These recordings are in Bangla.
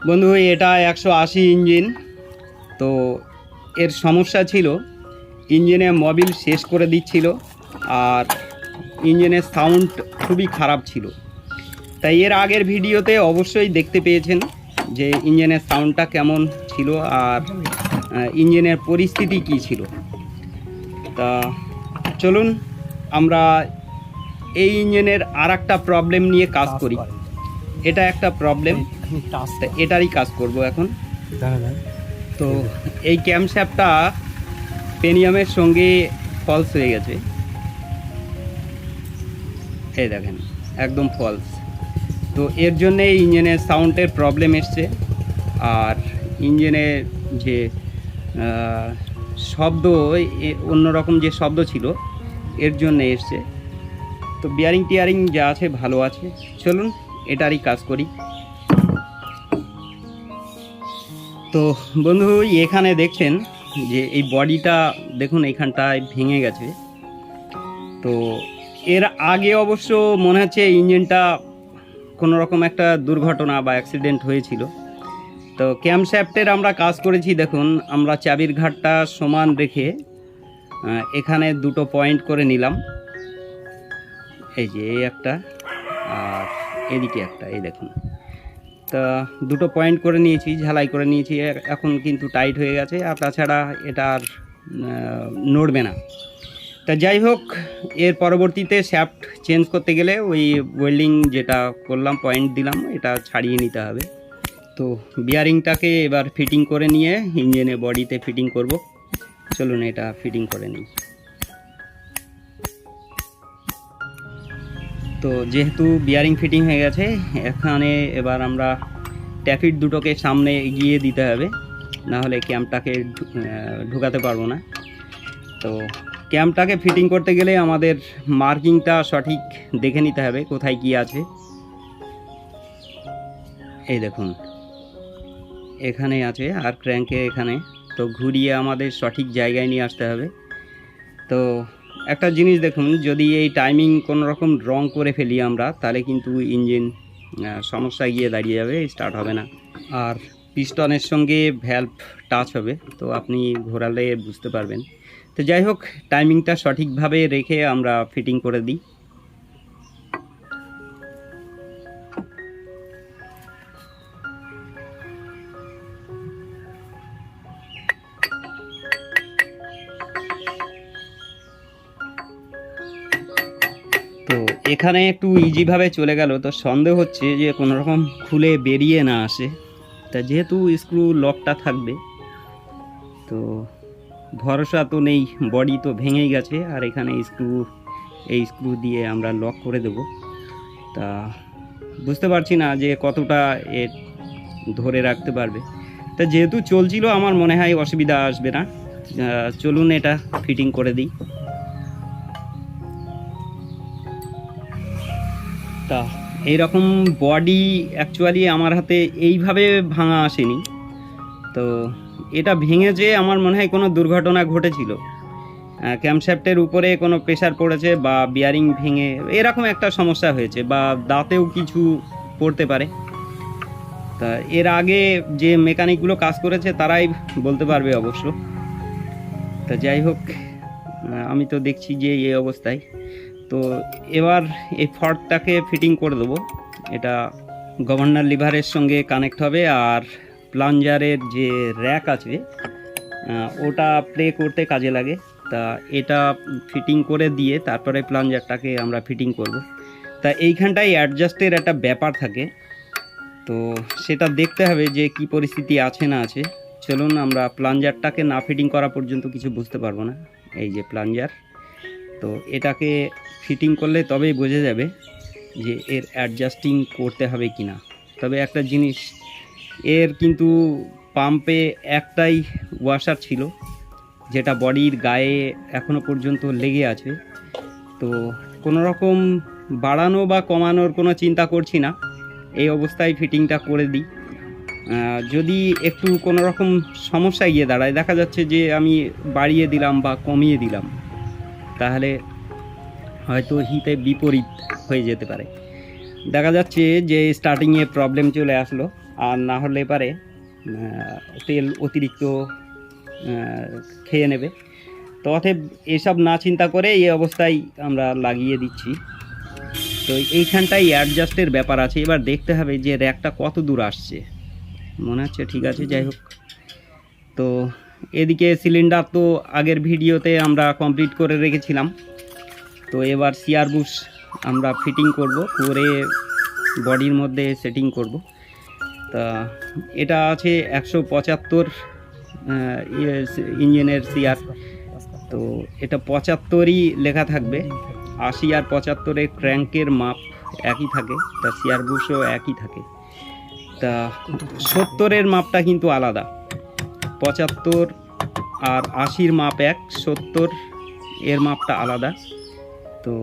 বন্ধু, এটা 180 ইঞ্জিন। তো এর সমস্যা ছিল, ইঞ্জিনে মোবিল শেষ করে দিচ্ছিল, আর ইঞ্জিনের সাউন্ড খুবই খারাপ ছিল। তাই এর আগের ভিডিওতে অবশ্যই দেখতে পেয়েছেন যে ইঞ্জিনের সাউন্ডটা কেমন ছিল আর ইঞ্জিনের পরিস্থিতি কী ছিল। তা চলুন আমরা এই ইঞ্জিনের আর একটা প্রবলেম নিয়ে কাজ করি। এটা একটা প্রবলেম, এটারই কাজ করব এখন। তো এই ক্যামশ্যাফটটা পেনিয়ামের সঙ্গে ফলস হয়ে গেছে, এই দেখেন একদম ফলস। তো এর জন্যে ইঞ্জিনের সাউন্ডের প্রবলেম এসছে, আর ইঞ্জিনের যে শব্দ, অন্যরকম যে শব্দ ছিল এর জন্যে এসছে। তো বিয়ারিং টিয়ারিং যা আছে ভালো আছে, চলুন এটারই কাজ করি। তো বন্ধু, এখানে দেখছেন যে এই বডিটা দেখুন এইখানটায় ভেঙে গেছে। তো এর আগে অবশ্য মনে হচ্ছে ইঞ্জিনটা কোনো রকম একটা দুর্ঘটনা বা অ্যাক্সিডেন্ট হয়েছিল। তো ক্যামশ্যাফটের আমরা কাজ করেছি, দেখুন আমরা চাবির ঘাটটা সমান রেখে এখানে দুটো পয়েন্ট করে নিলাম, এই যে এই একটা আর এদিকে একটা, এই দেখুন। তা দুটো পয়েন্ট করে নিয়েছি, ঝালাই করে নিয়েছি, এখন কিন্তু টাইট হয়ে গেছে, আর তাছাড়া এটা আর নড়বে না। তা যাই হোক, এর পরবর্তীতে শ্যাফট চেঞ্জ করতে গেলে ওই ওয়েল্ডিং যেটা করলাম, পয়েন্ট দিলাম, এটা ছাড়িয়ে নিতে হবে। তো বিয়ারিংটাকে এবার ফিটিং করে নিয়ে ইঞ্জিনে বডিতে ফিটিং করব। চলুন এটা ফিটিং করে নিই। তো যেহেতু বিয়ারিং ফিটিং হয়ে গেছে, এখানে এবার আমরা ট্যাফিট দুটোকে সামনে এগিয়ে দিতে হবে, না হলে ক্যাম্পটাকে ঢুকাতে পারবো না। তো ক্যাম্পটাকে ফিটিং করতে গেলে আমাদের মার্কিংটা সঠিক দেখে নিতে হবে কোথায় কি আছে। এই দেখুন এখানে আছে, আর ক্র্যাঙ্কে এখানে। তো ঘুরিয়ে আমাদের সঠিক জায়গায় নিয়ে আসতে হবে। তো একটা জিনিস দেখুন, যদি এই টাইমিং কোনো রকম রং করে ফেলি আমরা, তাহলে কিন্তু ইঞ্জিন সমস্যায় গিয়ে দাঁড়িয়ে যাবে, স্টার্ট হবে না। আর পিস্টনের সঙ্গে ভ্যালভ টাচ হবে, তো আপনি ঘোরালে বুঝতে পারবেন। তো যাই হোক, টাইমিংটা সঠিকভাবে রেখে আমরা ফিটিং করে দিই। তো এখানে একটু ইজিভাবে চলে গেল, তো সন্দেহ হচ্ছে যে কোনো রকম খুলে বেরিয়ে না আসে। তা যেহেতু স্ক্রু লকটা থাকবে, তো ভরসা তো নেই, বডি তো ভেঙেই গেছে, আর এখানে এই স্ক্রু দিয়ে আমরা লক করে দেব। তা বুঝতে পারছি না যে কতটা এ ধরে রাখতে পারবে। তা যেহেতু চলছিল, আমার মনে হয় অসুবিধা আসবে না। চলুন এটা ফিটিং করে দিই। তা এইরকম বডি অ্যাকচুয়ালি আমার হাতে এইভাবে ভাঙা আসেনি। তো এটা ভেঙেছে, আমার মনে হয় কোনো দুর্ঘটনা ঘটেছিল, ক্যামশ্যাফটের উপরে কোনো প্রেশার পড়েছে বা বিয়ারিং ভেঙে এরকম একটা সমস্যা হয়েছে, বা দাঁতেও কিছু পড়তে পারে। তা এর আগে যে মেকানিকগুলো কাজ করেছে তারাই বলতে পারবে অবশ্য। তা যাই হোক, আমি তো দেখছি যে এই অবস্থায়। তো এবার এই ফর্কটাকে ফিটিং করে দেবো। এটা গভর্নর লিভারের সঙ্গে কানেক্ট হবে, আর প্লাঞ্জারের যে র্যাক আছে ওটা প্লে করতে কাজে লাগে। তা এটা ফিটিং করে দিয়ে তারপরে প্লাঞ্জারটাকে আমরা ফিটিং করব। তা এইখানটায় অ্যাডজাস্টের একটা ব্যাপার থাকে, তো সেটা দেখতে হবে যে কি পরিস্থিতি আছে না আছে। চলুন, আমরা প্লাঞ্জারটাকে না ফিটিং করা পর্যন্ত কিছু বুঝতে পারবো না। এই যে প্লাঞ্জার, তো এটাকে ফিটিং করলে তবেই বোঝা যাবে যে এর অ্যাডজাস্টিং করতে হবে কি না। তবে একটা জিনিস, এর কিন্তু পাম্পে একটাই ওয়াশার ছিল, যেটা বডির গায়ে এখনও পর্যন্ত লেগে আছে। তো কোনো রকম বাড়ানো বা কমানোর কোনো চিন্তা করছি না, এই অবস্থায় ফিটিংটা করে দিই। যদি একটু কোনো রকম সমস্যা গিয়ে দাঁড়ায়, দেখা যাচ্ছে যে আমি বাড়িয়ে দিলাম বা কমিয়ে দিলাম, তাহলে হয়তো হিতে বিপরীত হয়ে যেতে পারে। দেখা যাচ্ছে যে স্টার্টিংয়ে প্রবলেম চলে আসলো, আর না হলে পারে তেল অতিরিক্ত খেয়ে নেবে। তো অতএব এসব না চিন্তা করে এই অবস্থায় আমরা লাগিয়ে দিচ্ছি। তো এইখানটাই অ্যাডজাস্টের ব্যাপার আছে, এবার দেখতে হবে যে র্যাকটা কত দূর আসছে। মনে হচ্ছে ঠিক আছে, যাই হোক। তো এদিকে সিলিন্ডার তো আগের ভিডিওতে আমরা কমপ্লিট করে রেখেছিলাম। তো এবার সিয়ার বুশ আমরা ফিটিং করব, করে বডির মধ্যে সেটিং করব। তা এটা আছে 175 ইঞ্জিনের সিয়ার। তো এটা 75ই লেখা থাকবে। 80 আর 75-এ ক্র্যাঙ্কের মাপ একই থাকে, তা সিয়ার বুশও একই থাকে। তা 70-এর মাপটা কিন্তু আলাদা। 75 আর 80-র মাপ এক, 70-এর মাপটা আলাদা। তো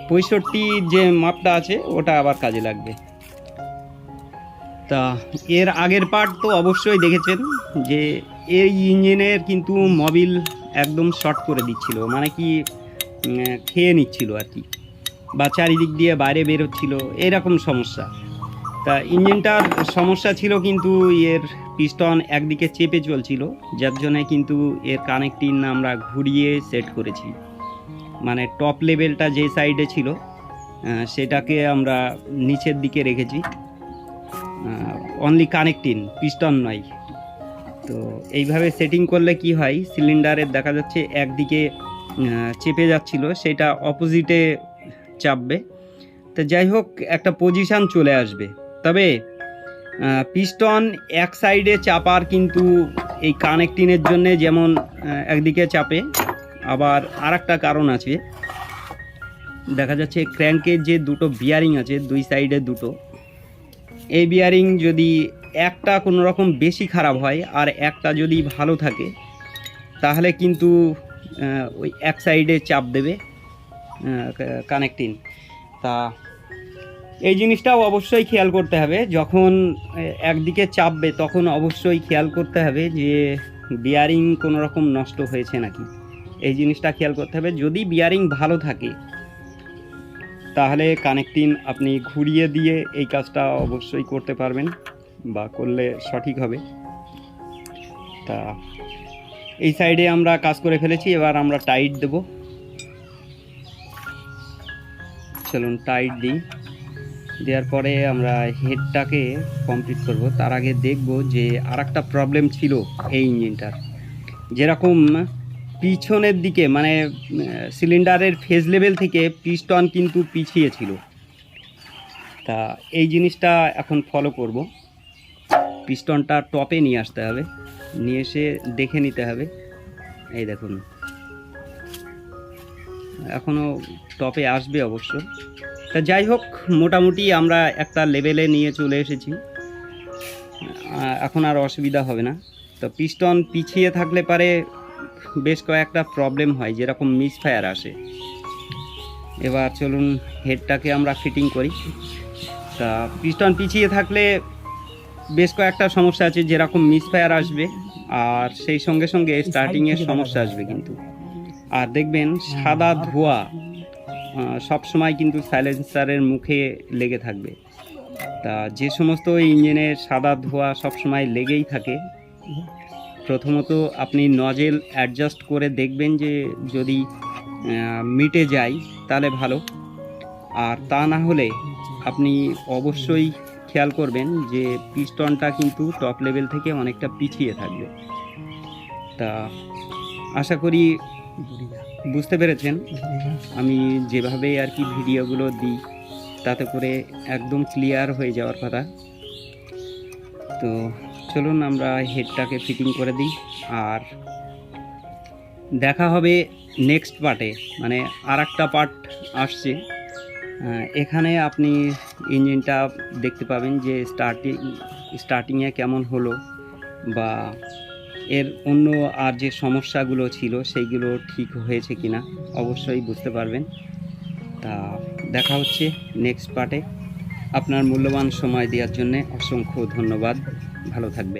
65 যে মাপটা আছে ওটা আবার কাজে লাগবে। তা এর আগের পার্ট তো অবশ্যই দেখেছেন যে এই ইঞ্জিনের কিন্তু মোবিল একদম শর্ট করে দিচ্ছিল, মানে কি খেয়ে নিচ্ছিল আর কি, বা চারিদিক দিয়ে বাইরে বেরোচ্ছিল, এরকম সমস্যা। তা ইঞ্জিনটার সমস্যা ছিল কিন্তু এর পিস্টন একদিকে চেপে চলছিল, যার জন্যে কিন্তু এর কানেক্টিং আমরা ঘুরিয়ে সেট করেছি। মানে টপ লেভেলটা যে সাইডে ছিল সেটাকে আমরা নিচের দিকে রেখেছি, অনলি কানেক্টিং, পিস্টন নয়। তো এইভাবে সেটিং করলে কি হয়, সিলিন্ডারের দেখা যাচ্ছে একদিকে চেপে যাচ্ছিল, সেটা অপোজিটে চাপবে। তো যাই হোক, একটা পজিশান চলে আসবে। তবে পিস্টন এক সাইডে চাপার কিন্তু এই কানেক্টিংয়ের জন্যে যেমন একদিকে চাপে, আবার আর একটা কারণ আছে। দেখা যাচ্ছে ক্র্যাঙ্কের যে দুটো বিয়ারিং আছে, দুই সাইডে দুটো, এই বিয়ারিং যদি একটা কোনো রকম বেশি খারাপ হয় আর একটা যদি ভালো থাকে, তাহলে কিন্তু ওই এক সাইডে চাপ দেবে কানেক্টিং। তা এই জিনিসটাও অবশ্যই খেয়াল করতে হবে, যখন একদিকে চাপবে তখন অবশ্যই খেয়াল করতে হবে যে বিয়ারিং কোনো রকম নষ্ট হয়েছে নাকি, এই জিনিসটা খেয়াল করতে হবে। যদি বিয়ারিং ভালো থাকে তাহলে কানেক্টিং আপনি ঘুরিয়ে দিয়ে এই কাজটা অবশ্যই করতে পারবেন, বা করলে সঠিক হবে। তা এই সাইডে আমরা কাজ করে ফেলেছি, এবার আমরা টাইট দেব। চলুন টাইট দিই, দেওয়ার পরে আমরা হেডটাকে কমপ্লিট করব। তার আগে দেখব যে আর একটা প্রবলেম ছিল এই ইঞ্জিনটার, যেরকম পিছনের দিকে মানে সিলিন্ডারের ফেজ লেভেল থেকে পিস্টন কিন্তু পিছিয়ে ছিল। তা এই জিনিসটা এখন ফলো করব, পিস্টনটা টপে নিয়ে আসতে হবে, নিয়ে এসে দেখে নিতে হবে। এই দেখুন এখনও টপে আসবে অবশ্য। তা যাই হোক, মোটামুটি আমরা একটা লেভেলে নিয়ে চলে এসেছি, এখন আর অসুবিধা হবে না। তো পিস্টন পিছিয়ে থাকলে পারে বেশ কয়েকটা প্রবলেম হয়, যেরকম মিসফায়ার আসে। এবার চলুন হেডটাকে আমরা ফিটিং করি। তা পিস্টন পিছিয়ে থাকলে বেশ কয়েকটা সমস্যা আছে, যেরকম মিসফায়ার আসবে, আর সেই সঙ্গে সঙ্গে স্টার্টিংয়ের সমস্যা আসবে কিন্তু। আর দেখবেন সাদা ধোঁয়া সবসময় কিন্তু সাইলেন্সারের মুখে লেগে থাকবে। তা যে সমস্ত ইঞ্জিনের সাদা ধোঁয়া সবসময় লেগেই থাকে, প্রথমত আপনি নজেল অ্যাডজাস্ট করে দেখবেন যে যদি মিটে যায় তাহলে ভালো, আর তা না হলে আপনি অবশ্যই খেয়াল করবেন যে পিস্টনটা কিন্তু টপ লেভেল থেকে অনেকটা পিছিয়ে থাকবে। তা আশা করি বুঝতে পেরেছেন আমি যেভাবে আর কি ভিডিওগুলো দিই, তাতে করে একদম ক্লিয়ার হয়ে যাওয়ার কথা। তো চলুন আমরা হেডটাকে ফিটিং করে দিই, আর দেখা হবে নেক্সট পার্টে। মানে আর একটা পার্ট আসছে, এখানে আপনি ইঞ্জিনটা দেখতে পাবেন যে স্টার্টিংয়ে কেমন হলো, বা এর অন্য আর যে সমস্যাগুলো ছিল সেইগুলো ঠিক হয়েছে কিনা অবশ্যই বুঝতে পারবেন। তা দেখা হচ্ছে নেক্সট পার্টে। আপনার মূল্যবান সময় দেওয়ার জন্য অসংখ্য ধন্যবাদ। ভালো থাকবে।